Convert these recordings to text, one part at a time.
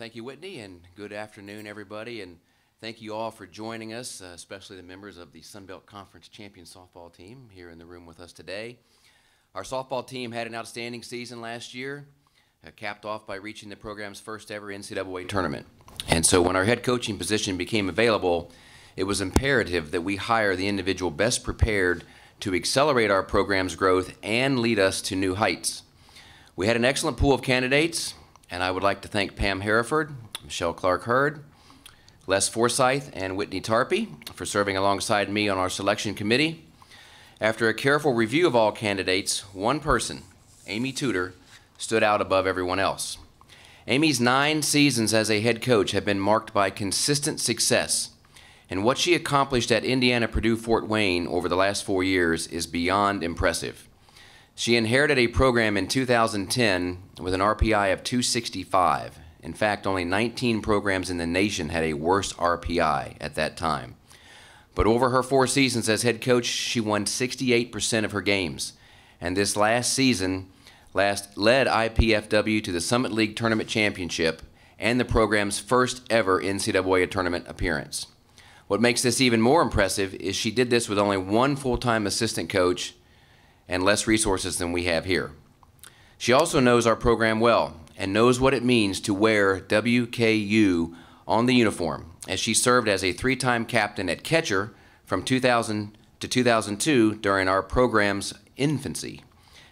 Thank you, Whitney, and good afternoon, everybody. And thank you all for joining us, especially the members of the Sun Belt Conference champion softball team here in the room with us today. Our softball team had an outstanding season last year, capped off by reaching the program's first ever NCAA tournament. And so when our head coaching position became available, it was imperative that we hire the individual best prepared to accelerate our program's growth and lead us to new heights. We had an excellent pool of candidates, and I would like to thank Pam Hereford, Michelle Clark-Hurd, Les Forsyth, and Whitney Tarpey for serving alongside me on our selection committee. After a careful review of all candidates, one person, Amy Tudor, stood out above everyone else. Amy's 9 seasons as a head coach have been marked by consistent success, and what she accomplished at Indiana-Purdue Fort Wayne over the last 4 years is beyond impressive. She inherited a program in 2010 with an RPI of 265. In fact, only 19 programs in the nation had a worse RPI at that time. But over her 4 seasons as head coach, she won 68% of her games. And this last season led IPFW to the Summit League Tournament Championship and the program's first ever NCAA Tournament appearance. What makes this even more impressive is she did this with only 1 full-time assistant coach and less resources than we have here. She also knows our program well and knows what it means to wear WKU on the uniform, as she served as a 3-time captain at catcher from 2000 to 2002 during our program's infancy.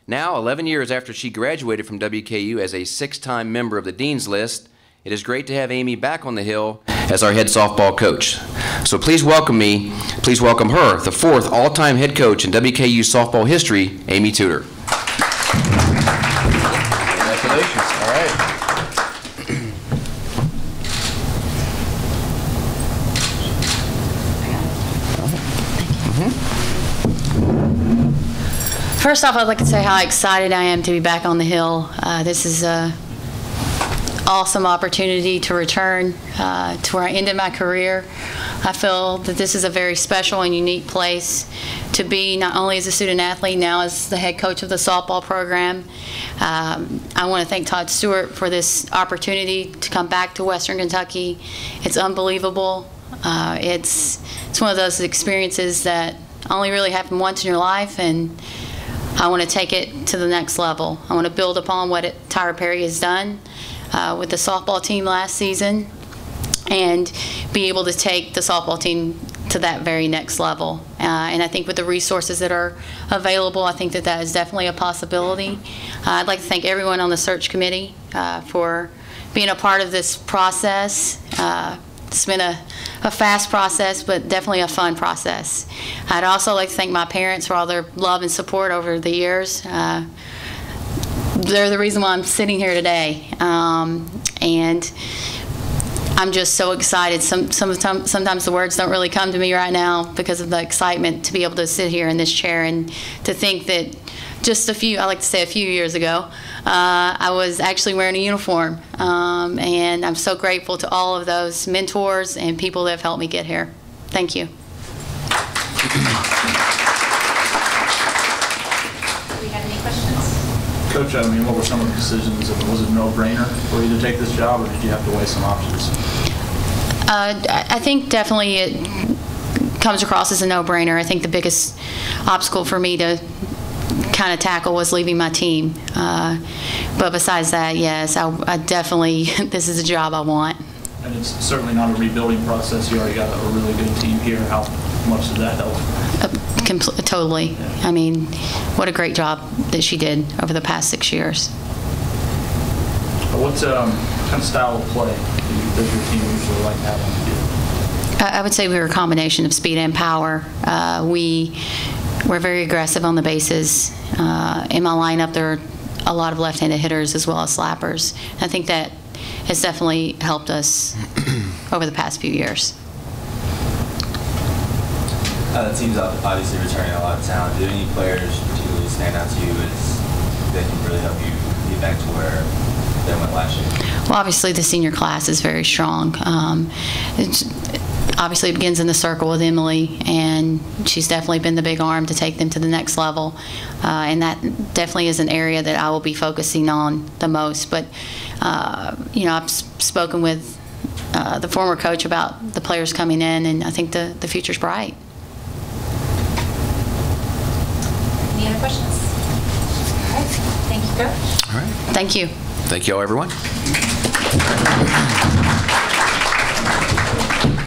Now, 11 years after she graduated from WKU as a 6-time member of the Dean's List, it is great to have Amy back on the Hill as our head softball coach. So please welcome her, the 4th all-time head coach in WKU softball history, Amy Tudor. Congratulations. All right. First off, I'd like to say how excited I am to be back on the Hill. This is an awesome opportunity to return to where I ended my career. I feel that this is a very special and unique place to be, not only as a student athlete, now as the head coach of the softball program. I want to thank Todd Stewart for this opportunity to come back to Western Kentucky. It's unbelievable. It's one of those experiences that only really happen once in your life, and I want to take it to the next level. I want to build upon what Tyra Perry has done with the softball team last season and be able to take the softball team to that very next level. And I think with the resources that are available, I think that that is definitely a possibility. I'd like to thank everyone on the search committee for being a part of this process. It's been a fast process, but definitely a fun process. I'd also like to thank my parents for all their love and support over the years. They're the reason why I'm sitting here today, and I'm just so excited. Sometimes the words don't really come to me right now because of the excitement to be able to sit here in this chair and to think that just I like to say a few years ago, I was actually wearing a uniform, and I'm so grateful to all of those mentors and people that have helped me get here. Thank you. Coach, I mean, what were some of the decisions? Was it a no-brainer for you to take this job, or did you have to weigh some options? I think definitely it comes across as a no-brainer. I think the biggest obstacle for me to kind of tackle was leaving my team. But besides that, yes, I definitely, this is a job I want. And it's certainly not a rebuilding process. You already got a really good team here. How much did that help? Totally. Yeah. I mean, what a great job that she did over the past 6 years. What kind of style of play does your team usually like to have on the field? I would say we were a combination of speed and power. We're very aggressive on the bases. In my lineup, there are a lot of left-handed hitters as well as slappers. I think that has definitely helped us over the past few years. The team's obviously returning a lot of talent. Do any players particularly stand out to you as that can really help you get back to where they went last year? Well, obviously the senior class is very strong. Obviously it begins in the circle with Emily, and she's definitely been the big arm to take them to the next level. And that definitely is an area that I will be focusing on the most. But You know, I've spoken with the former coach about the players coming in, and I think the future's bright. Any other questions? All right. Thank you, Coach. All right. Thank you. Thank you all, everyone.